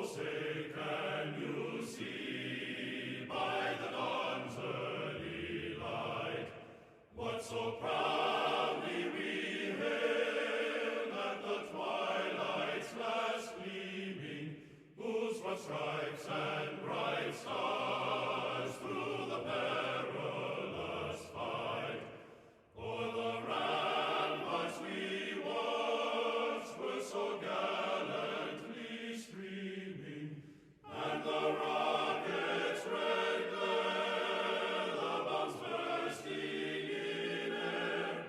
say, can you see by the dawn's early light what so proudly we hailed at the twilight's last gleaming, whose broad stripes and bright stars through the perilous fight o'er the ramparts we watched were so gallantly streaming, and the rocket's red glare, the bombs bursting in air,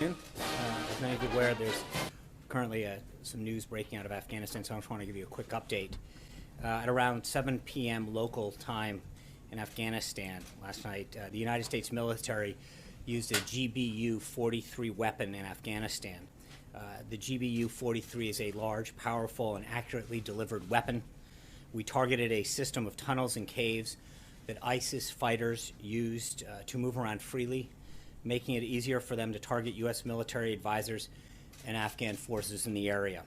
As many of you are aware, there's currently some news breaking out of Afghanistan, so I just want to give you a quick update. At around 7 p.m. local time in Afghanistan last night, the United States military used a GBU-43 weapon in Afghanistan. The GBU-43 is a large, powerful, and accurately delivered weapon. We targeted a system of tunnels and caves that ISIS fighters used to move around freely, making it easier for them to target U.S. military advisors and Afghan forces in the area.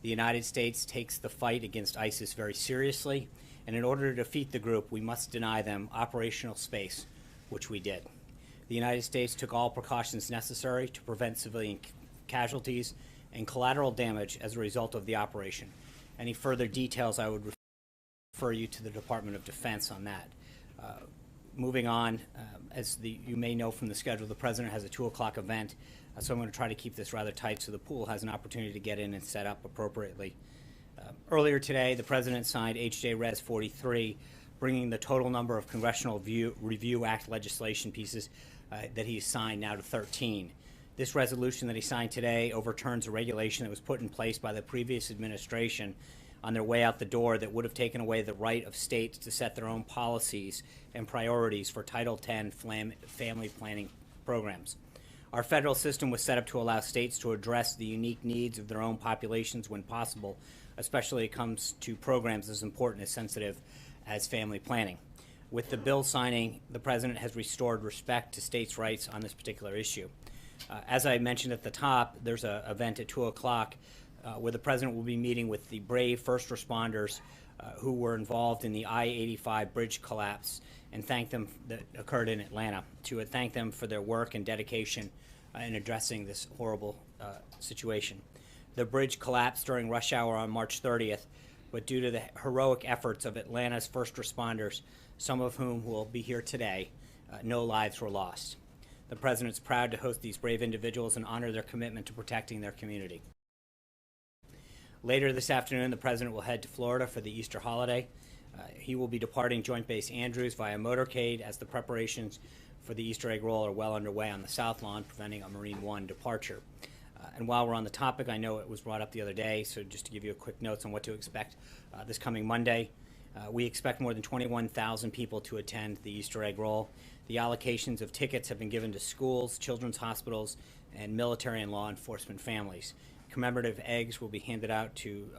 The United States takes the fight against ISIS very seriously, and in order to defeat the group, we must deny them operational space, which we did. The United States took all precautions necessary to prevent civilian casualties and collateral damage as a result of the operation. Any further details, I would refer you to the Department of Defense on that. Moving on, as you may know from the schedule, the President has a 2 o'clock event, so I'm going to try to keep this rather tight so the pool has an opportunity to get in and set up appropriately. Earlier today, the President signed H.J. Res. 43, bringing the total number of Congressional Review Act legislation pieces that he's signed now to 13. This resolution that he signed today overturns a regulation that was put in place by the previous administration on their way out the door that would have taken away the right of states to set their own policies and priorities for Title X family planning programs. Our federal system was set up to allow states to address the unique needs of their own populations when possible, especially when it comes to programs as important and sensitive as family planning. With the bill signing, the President has restored respect to states' rights on this particular issue. As I mentioned at the top, there's an event at 2 o'clock where the President will be meeting with the brave first responders who were involved in the I-85 bridge collapse and thank them that occurred in Atlanta, to thank them for their work and dedication in addressing this horrible situation. The bridge collapsed during rush hour on March 30th, but due to the heroic efforts of Atlanta's first responders, some of whom will be here today, no lives were lost. The President's proud to host these brave individuals and honor their commitment to protecting their community. Later this afternoon, the President will head to Florida for the Easter holiday. He will be departing Joint Base Andrews via motorcade as the preparations for the Easter egg roll are well underway on the South Lawn, preventing a Marine One departure. And while we're on the topic, I know it was brought up the other day, so just to give you a quick note on what to expect this coming Monday, we expect more than 21,000 people to attend the Easter egg roll. The allocations of tickets have been given to schools, children's hospitals, and military and law enforcement families. Commemorative eggs will be handed out to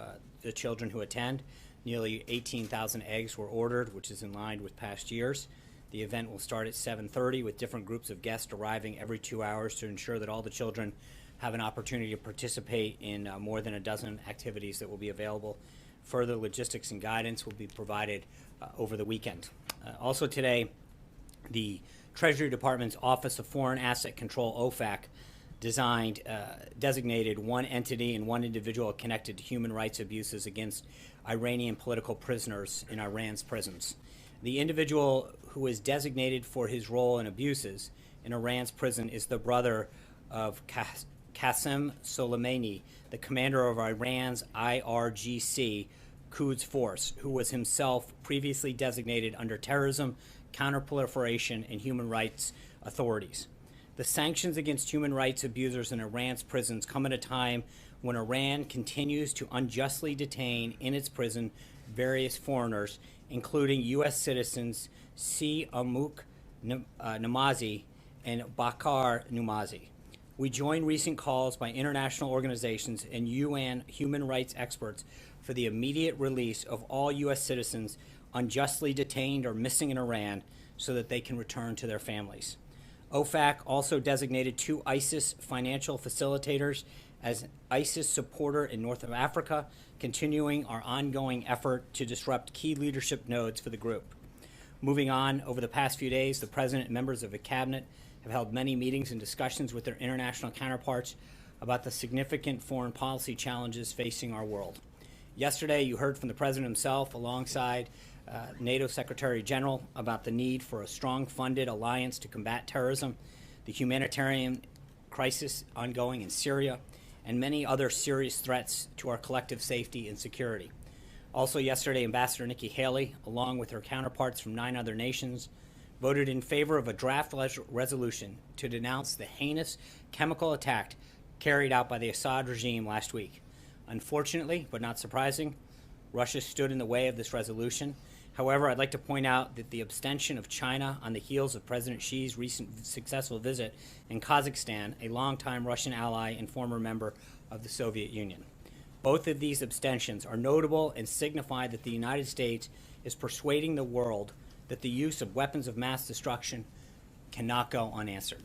the children who attend. Nearly 18,000 eggs were ordered, which is in line with past years. The event will start at 7:30 with different groups of guests arriving every 2 hours to ensure that all the children have an opportunity to participate in more than a dozen activities that will be available. Further logistics and guidance will be provided over the weekend. Also today, the Treasury Department's Office of Foreign Asset Control, OFAC, designated one entity and one individual connected to human rights abuses against Iranian political prisoners in Iran's prisons. The individual who is designated for his role in abuses in Iran's prison is the brother of Qasem Soleimani, the commander of Iran's IRGC Quds Force, who was himself previously designated under terrorism, counterproliferation, and human rights authorities. The sanctions against human rights abusers in Iran's prisons come at a time when Iran continues to unjustly detain in its prison various foreigners, including U.S. citizens Si Amuk Namazi and Bakar Numazi. We join recent calls by international organizations and UN human rights experts for the immediate release of all U.S. citizens unjustly detained or missing in Iran so that they can return to their families. OFAC also designated 2 ISIS financial facilitators as an ISIS supporter in North Africa, continuing our ongoing effort to disrupt key leadership nodes for the group. Moving on, over the past few days, the President and members of the Cabinet have held many meetings and discussions with their international counterparts about the significant foreign policy challenges facing our world. Yesterday, you heard from the President himself alongside NATO Secretary General about the need for a strong funded alliance to combat terrorism, the humanitarian crisis ongoing in Syria, and many other serious threats to our collective safety and security. Also yesterday, Ambassador Nikki Haley, along with her counterparts from 9 other nations, voted in favor of a draft resolution to denounce the heinous chemical attack carried out by the Assad regime last week. Unfortunately, but not surprising, Russia stood in the way of this resolution. However, I'd like to point out that the abstention of China on the heels of President Xi's recent successful visit in Kazakhstan, a longtime Russian ally and former member of the Soviet Union. Both of these abstentions are notable and signify that the United States is persuading the world that the use of weapons of mass destruction cannot go unanswered.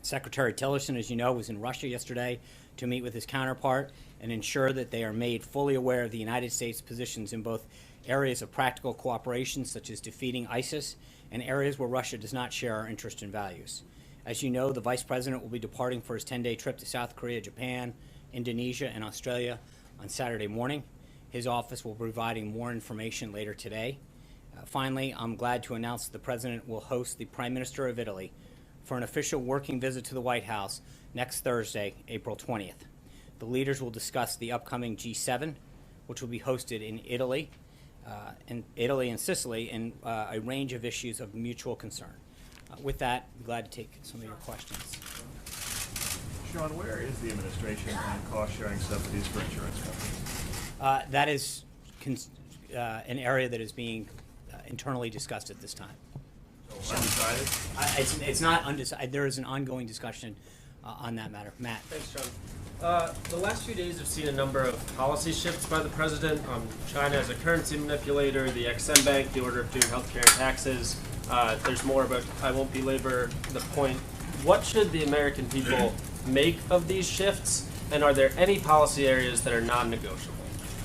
Secretary Tillerson, as you know, was in Russia yesterday to meet with his counterpart and ensure that they are made fully aware of the United States' positions in both areas of practical cooperation, such as defeating ISIS, and areas where Russia does not share our interests and values. As you know, the Vice President will be departing for his 10-day trip to South Korea, Japan, Indonesia, and Australia on Saturday morning. His office will be providing more information later today. Finally, I'm glad to announce that the President will host the Prime Minister of Italy for an official working visit to the White House next Thursday, April 20th. The leaders will discuss the upcoming G7, which will be hosted in Italy and Sicily, and a range of issues of mutual concern. With that, I'm glad to take some of your questions. Sean, where is the administration on cost-sharing subsidies for insurance companies? That is an area that is being internally discussed at this time. So undecided? It's not undecided. There is an ongoing discussion on that matter. Matt. Thanks, John. The last few days have seen a number of policy shifts by the president on China as a currency manipulator, the XM Bank, the order of doing healthcare and taxes. There's more, but I won't belabor the point. What should the American people make of these shifts, and are there any policy areas that are non-negotiable?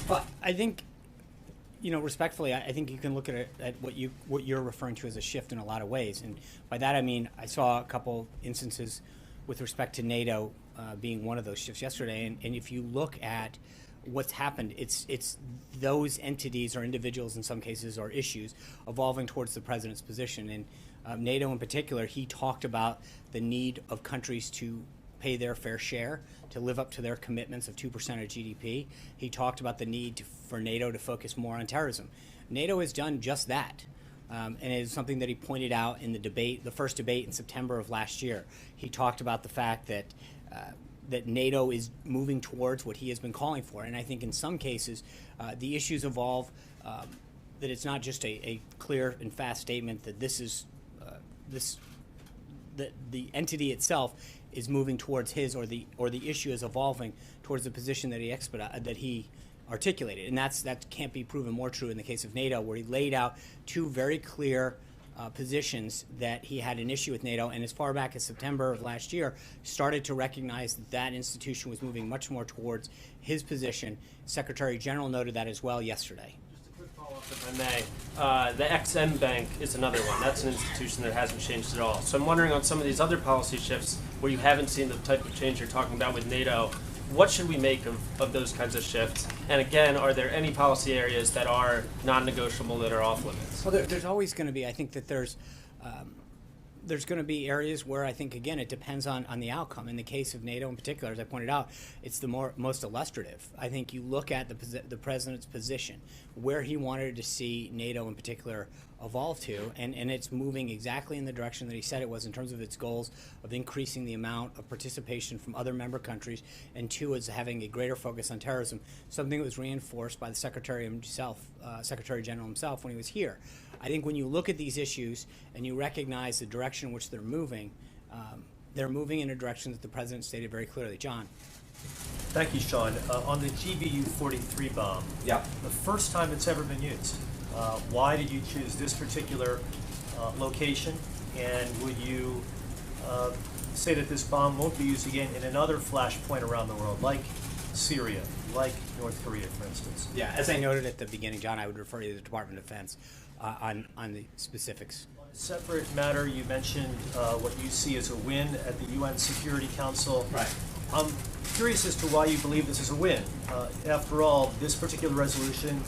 Well, I think, respectfully, I think you can look at what you're referring to as a shift in a lot of ways, and by that I mean I saw a couple instances with respect to NATO being one of those shifts yesterday, and if you look at what's happened, it's those entities or individuals in some cases or issues evolving towards the president's position. And NATO in particular, he talked about the need of countries to pay their fair share, to live up to their commitments of 2% of GDP. He talked about the need for NATO to focus more on terrorism. NATO has done just that. And it is something that he pointed out in the first debate in September of last year. He talked about the fact that NATO is moving towards what he has been calling for. And I think in some cases, the issues evolve, that it's not just a clear and fast statement that that the entity itself is moving towards his, or the issue is evolving towards the position that he articulated, and that can't be proven more true in the case of NATO, where he laid out two very clear positions that he had an issue with NATO, and as far back as September of last year, started to recognize that institution was moving much more towards his position. Secretary General noted that as well yesterday. Just a quick follow-up, if I may. The XM Bank is another one. That's an institution that hasn't changed at all. So I'm wondering, on some of these other policy shifts where you haven't seen the type of change you're talking about with NATO, what should we make of those kinds of shifts? And again, are there any policy areas that are non-negotiable, that are off limits? Well, there's always going to be. I think that there's going to be areas where I think, again, it depends on the outcome. In the case of NATO in particular, as I pointed out, it's the most illustrative. I think you look at the president's position, where he wanted to see NATO in particular evolve to, and it's moving exactly in the direction that he said it was in terms of its goals of increasing the amount of participation from other member countries, and two, is having a greater focus on terrorism, something that was reinforced by the Secretary General himself when he was here. I think when you look at these issues and you recognize the direction in which they're moving in a direction that the president stated very clearly. John. Thank you, Sean. On the GBU-43 bomb, Yeah. the first time it's ever been used, why did you choose this particular location? And would you say that this bomb won't be used again in another flashpoint around the world, like Syria, like North Korea, for instance? Yeah, as I noted at the beginning, John, I would refer you to the Department of Defense on the specifics. On a separate matter, you mentioned what you see as a win at the UN Security Council. Right. I'm curious as to why you believe this is a win. After all, this particular resolution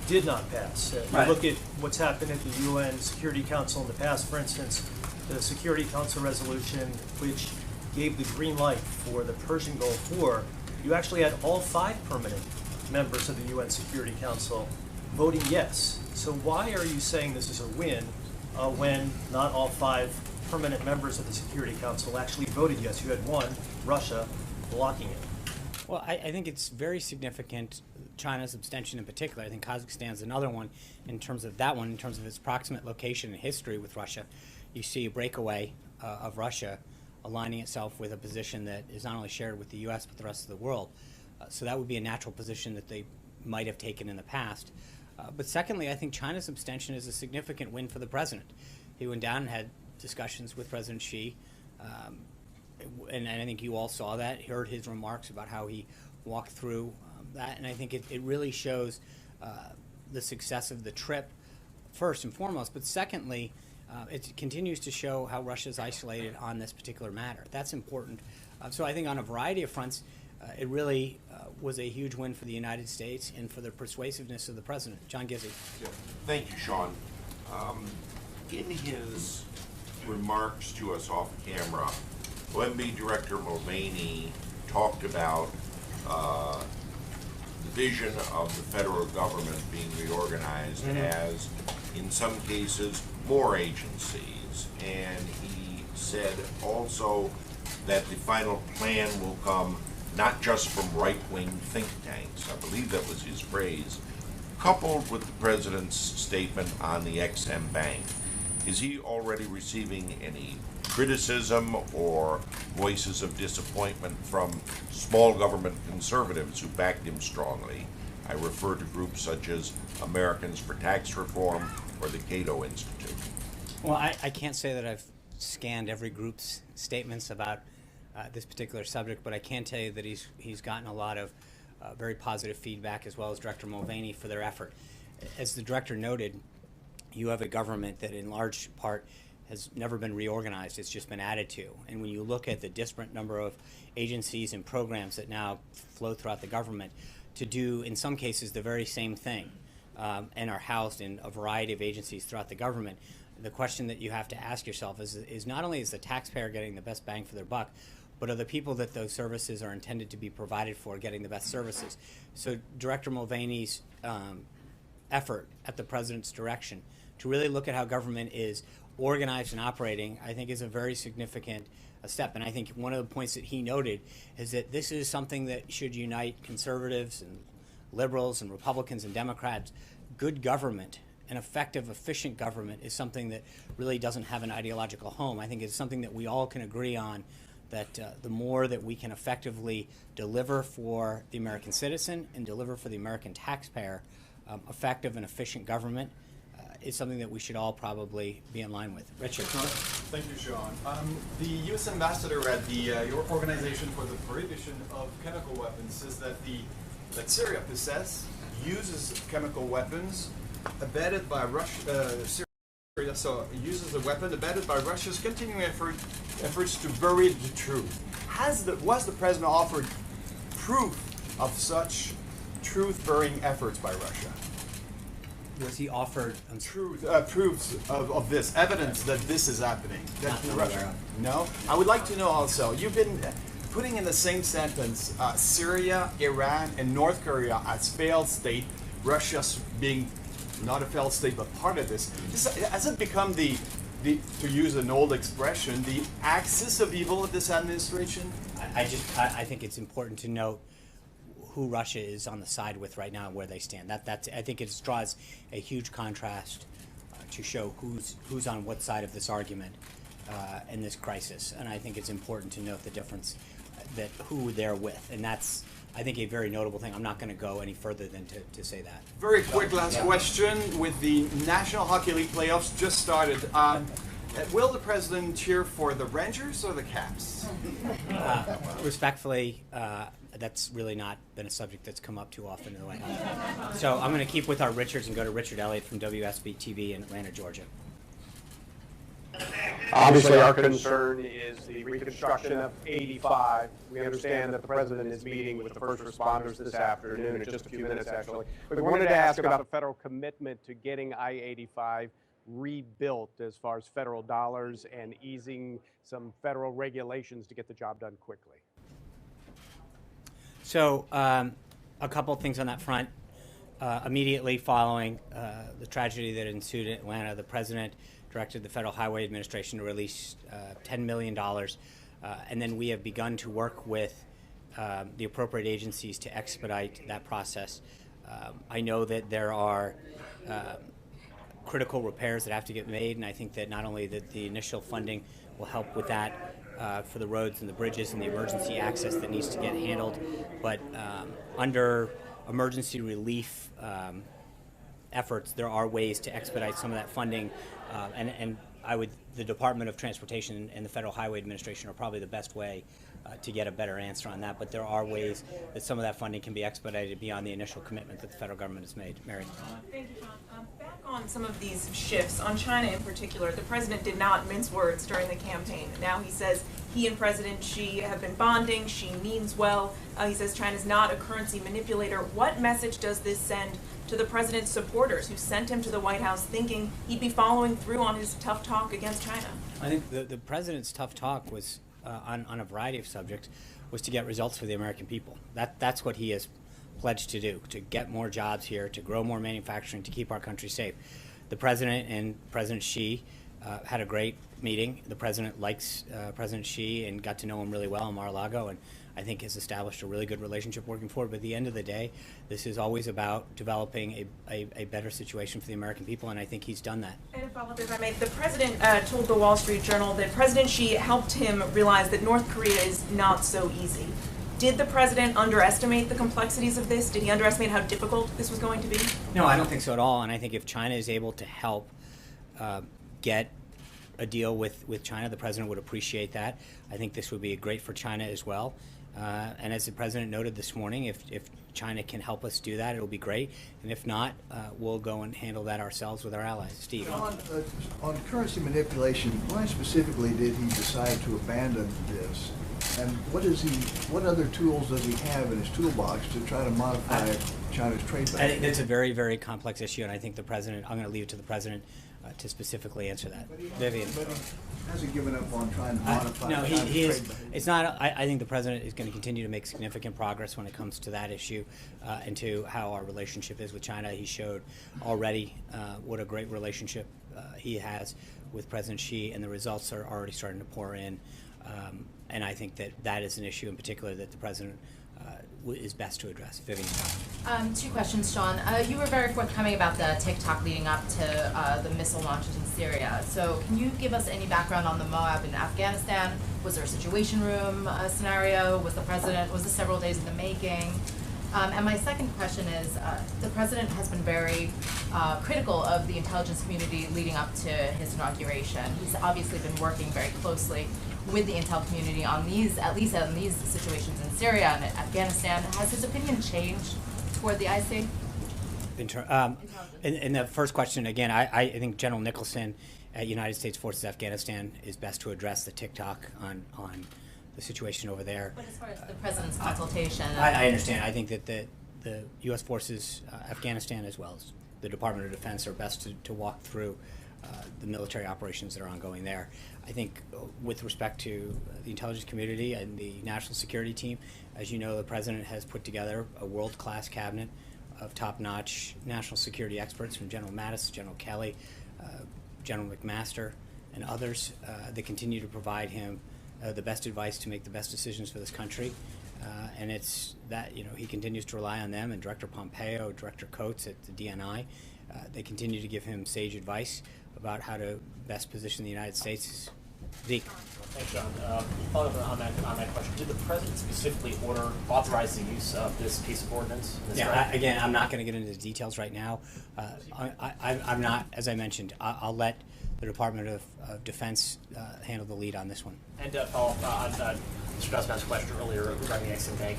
did not pass. Right. You look at what's happened at the UN Security Council in the past, for instance, the Security Council resolution, which gave the green light for the Persian Gulf War, you actually had all 5 permanent members of the UN Security Council voting yes. So why are you saying this is a win when not all 5 permanent members of the Security Council actually voted yes. You had one, Russia, blocking it. Well, I think it's very significant, China's abstention in particular. I think Kazakhstan's another one in terms of that one, in terms of its proximate location and history with Russia. You see a breakaway of Russia aligning itself with a position that is not only shared with the U.S. but the rest of the world. So that would be a natural position that they might have taken in the past. But secondly, I think China's abstention is a significant win for the president. He went down and had discussions with President Xi. And I think you all saw that, heard his remarks about how he walked through that, and I think it really shows the success of the trip, first and foremost, but secondly, it continues to show how Russia's isolated on this particular matter. That's important. So I think on a variety of fronts, it really was a huge win for the United States and for the persuasiveness of the president. John Gizzi. Yeah. Thank you, Sean. In his remarks to us off camera, OMB Director Mulvaney talked about the vision of the federal government being reorganized as, in some cases, more agencies. And he said also that the final plan will come not just from right-wing think tanks, I believe that was his phrase, coupled with the president's statement on the XM Bank. Is he already receiving any criticism or voices of disappointment from small government conservatives who backed him strongly? I refer to groups such as Americans for Tax Reform or the Cato Institute. Well, I can't say that I've scanned every group's statements about this particular subject, but I can tell you that he's gotten a lot of very positive feedback, as well as Director Mulvaney, for their effort. As the director noted, you have a government that in large part has never been reorganized, it's just been added to. And when you look at the disparate number of agencies and programs that now flow throughout the government to do, in some cases, the very same thing, and are housed in a variety of agencies throughout the government, the question that you have to ask yourself is not only is the taxpayer getting the best bang for their buck, but are the people that those services are intended to be provided for getting the best services? So Director Mulvaney's effort at the president's direction to really look at how government is organized and operating, I think, is a very significant step. And I think one of the points that he noted is that this is something that should unite conservatives and liberals and Republicans and Democrats. Good government, an effective, efficient government, is something that really doesn't have an ideological home. I think it's something that we all can agree on, that the more that we can effectively deliver for the American citizen and deliver for the American taxpayer, effective and efficient government is something that we should all probably be in line with. Richard. Thank you, Sean. The U.S. ambassador at your organization for the prohibition of chemical weapons says that that Syria uses chemical weapons abetted by Russia. Syria uses a weapon abetted by Russia's continuing efforts to bury the truth. Was the president offered proof of such truth-burying efforts by Russia? Was he offered Proofs of this, evidence that this is happening? Not that I'm aware of. No? I would like to know also, you've been putting in the same sentence Syria, Iran, and North Korea as failed state, Russia being not a failed state but part of this. Has it become the, to use an old expression, the axis of evil of this administration? I think it's important to note who Russia is on the side with right now and where they stand. I think it draws a huge contrast to show who's on what side of this argument in this crisis. And I think it's important to note the difference that who they're with. And that's, I think, a very notable thing. I'm not going to go any further than to say that. Very quick last question. With the National Hockey League playoffs just started, will the president cheer for the Rangers or the Caps? Respectfully, that's really not been a subject that's come up too often in the White House. So I'm going to keep with our Richards and go to Richard Elliott from WSB TV in Atlanta, Georgia. Obviously, our concern is the reconstruction of 85. We understand that the president is meeting with the first responders this afternoon in just a few minutes, actually. But we wanted to ask about a federal commitment to getting I-85 rebuilt as far as federal dollars and easing some federal regulations to get the job done quickly. So a couple of things on that front. Immediately following the tragedy that ensued in Atlanta, the president, directed the Federal Highway Administration to release $10 million, and then we have begun to work with the appropriate agencies to expedite that process. I know that there are critical repairs that have to get made, and I think that not only that the initial funding will help with that for the roads and the bridges and the emergency access that needs to get handled, but under emergency relief efforts, there are ways to expedite some of that funding, and the Department of Transportation and the Federal Highway Administration are probably the best way to get a better answer on that. But there are ways that some of that funding can be expedited beyond the initial commitment that the federal government has made. Mary. Thank you, Sean. Back on some of these shifts, on China in particular, the president did not mince words during the campaign. Now he says he and President Xi have been bonding. Xi means well. He says China's not a currency manipulator. What message does this send to the president's supporters who sent him to the White House thinking he'd be following through on his tough talk against China? I think the president's tough talk was on a variety of subjects, was to get results for the American people. That's what he has pledged to do, to get more jobs here, to grow more manufacturing, to keep our country safe. The president and President Xi had a great meeting. The president likes President Xi and got to know him really well in Mar-a-Lago, and I think has established a really good relationship working forward. But at the end of the day, this is always about developing a better situation for the American people, and I think he's done that. And a follow-up, if I may. The president told the Wall Street Journal that President Xi helped him realize that North Korea is not so easy. Did the president underestimate the complexities of this? Did he underestimate how difficult this was going to be? No, I don't think so at all. And I think if China is able to help get a deal with China, the president would appreciate that. I think this would be great for China as well. And as the president noted this morning, if China can help us do that, it'll be great. And if not, we'll go and handle that ourselves with our allies. Steve. On currency manipulation, why specifically did he decide to abandon this? And what other tools does he have in his toolbox to try to modify China's trade balance? I think that's a very, very complex issue, and I think the president, I'm going to leave it to the president to specifically answer that. Vivian. But he hasn't given up on trying to modify no, China's he is. trade balance. It's not. I think the president is going to continue to make significant progress when it comes to that issue and to how our relationship is with China. He showed already what a great relationship he has with President Xi, and the results are already starting to pour in. And I think that is an issue in particular that the president is best to address. Vivian. 2 questions, Sean. You were very forthcoming about the TikTok leading up to the missile launches in Syria. So can you give us any background on the Moab in Afghanistan? Was there a situation room scenario? Was this several days in the making? And my second question is, the president has been very critical of the intelligence community leading up to his inauguration. He's obviously been working very closely with the intel community on these, at least on these situations in Syria and Afghanistan. Has his opinion changed toward the IC? In the first question, again, I think General Nicholson at United States Forces Afghanistan is best to address the TikTok on the situation over there. But as far as the president's consultation, I understand. I think that the U.S. Forces Afghanistan, as well as the Department of Defense, are best to walk through the military operations that are ongoing there. I think with respect to the intelligence community and the national security team, as you know, the president has put together a world-class cabinet of top-notch national security experts, from General Mattis, General Kelly, General McMaster, and others that continue to provide him the best advice to make the best decisions for this country. And it's that, he continues to rely on them, and Director Pompeo, Director Coates at the DNI, they continue to give him sage advice about how to best position the United States. Zeke. Thanks, John. Following up on that question, did the president specifically authorize the use of this piece of ordinance? Again, I'm not going to get into the details right now. I'm not, as I mentioned, I'll let the Department of Defense handle the lead on this one. And follow up on Mr. Guzman's question earlier regarding the Exim Bank.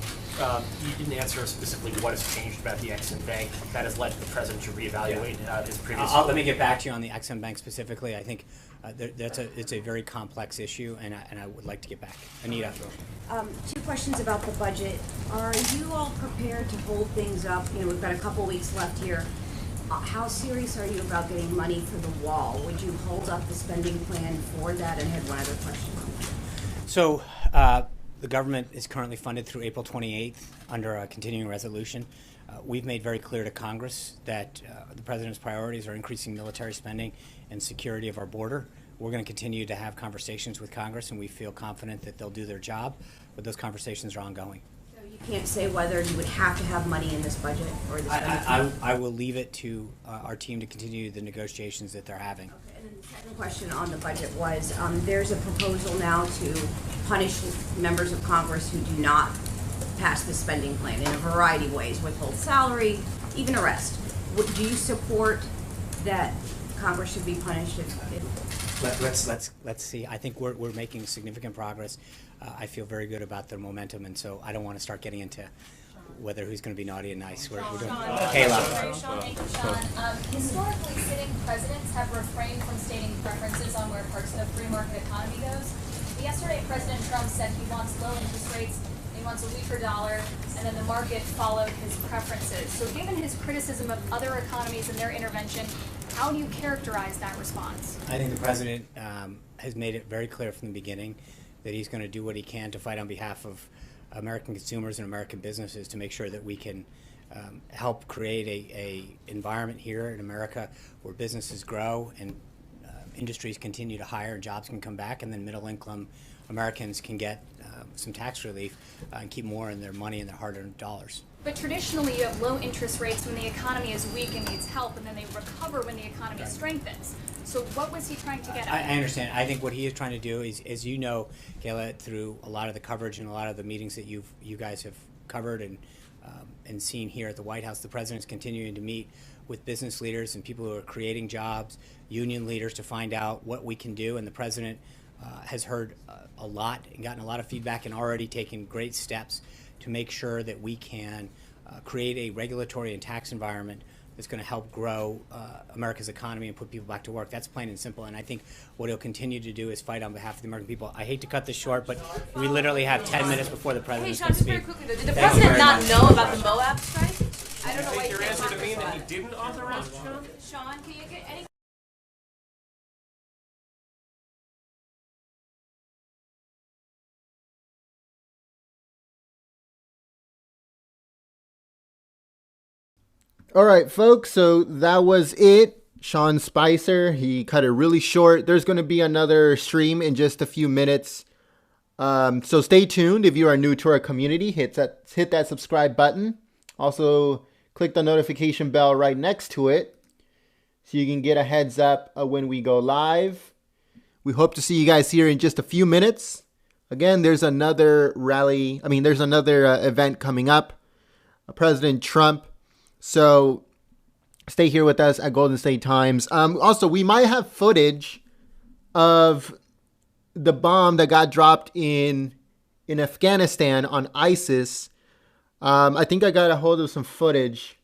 You didn't answer specifically what has changed about the Exim Bank that has led the president to reevaluate his previous. Let me get back to you on the Exim Bank specifically. I think it's a very complex issue, and I would like to get back. Anita. 2 questions about the budget. Are you all prepared to hold things up? We've got a couple weeks left here. How serious are you about getting money for the wall? Would you hold up the spending plan for that? And I had one other question. So the government is currently funded through April 28th under a continuing resolution. We've made very clear to Congress that the president's priorities are increasing military spending and security of our border. We're going to continue to have conversations with Congress, and we feel confident that they'll do their job, but those conversations are ongoing. So you can't say whether you would have to have money in this budget or this budget? I will leave it to our team to continue the negotiations that they're having. Okay, and then the second question on the budget was, there's a proposal now to punish members of Congress who do not pass the spending plan in a variety of ways, withhold salary, even arrest. Do you support that Congress should be punished Let's see. I think we're making significant progress. I feel very good about the momentum, and so I don't want to start getting into whether who's going to be naughty and nice. We're doing Kayla. Thank you, Sean. Historically, sitting presidents have refrained from stating preferences on where parts of the free market economy goes. But yesterday, President Trump said he wants low interest rates, he wants a weaker dollar, and then the market followed his preferences. So given his criticism of other economies and their intervention, how do you characterize that response? I think the president has made it very clear from the beginning that he's going to do what he can to fight on behalf of American consumers and American businesses to make sure that we can help create a environment here in America where businesses grow and industries continue to hire and jobs can come back, and then middle income Americans can get some tax relief and keep more in their money and their hard-earned dollars. But traditionally, you have low interest rates when the economy is weak and needs help, and then they recover when the economy strengthens. So what was he trying to get at? I understand. I think what he is trying to do is, as you know, Kayla, through a lot of the coverage and a lot of the meetings that you guys have covered and seen here at the White House, the president's continuing to meet with business leaders and people who are creating jobs, union leaders, to find out what we can do. And the president has heard a lot and gotten a lot of feedback and already taken great steps to make sure that we can create a regulatory and tax environment that's going to help grow America's economy and put people back to work. That's plain and simple. And I think what he'll continue to do is fight on behalf of the American people. I hate to cut this short, but we literally have 10 minutes before the president can speak. Very quickly though, did the president not know about the Moab strike? I don't know why Your you answer can't to me talk that about he it. didn't authorize Sean? Sean, can you get any? All right, folks, so that was it. Sean Spicer, he cut it really short. There's going to be another stream in just a few minutes. So stay tuned. If you are new to our community, hit that subscribe button. Also, click the notification bell right next to it so you can get a heads up when we go live. We hope to see you guys here in just a few minutes. Again, there's another event coming up. President Trump. So stay here with us at Golden State Times. Also, we might have footage of the bomb that got dropped in Afghanistan on ISIS. I think I got a hold of some footage,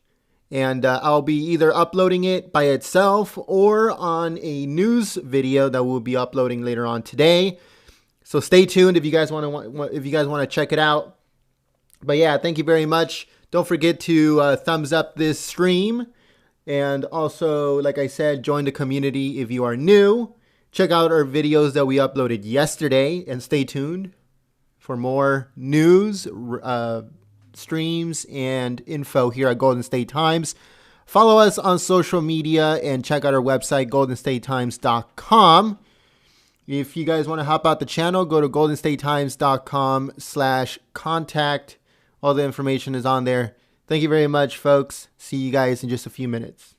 and I'll be either uploading it by itself or on a news video that we'll be uploading later on today. So stay tuned if you guys want to check it out. But yeah, thank you very much. Don't forget to thumbs up this stream. And also, like I said, join the community if you are new. Check out our videos that we uploaded yesterday. And stay tuned for more news, streams, and info here at Golden State Times. Follow us on social media and check out our website, goldenstatetimes.com. If you guys want to hop out the channel, go to goldenstatetimes.com/contact. All the information is on there. Thank you very much, folks. See you guys in just a few minutes.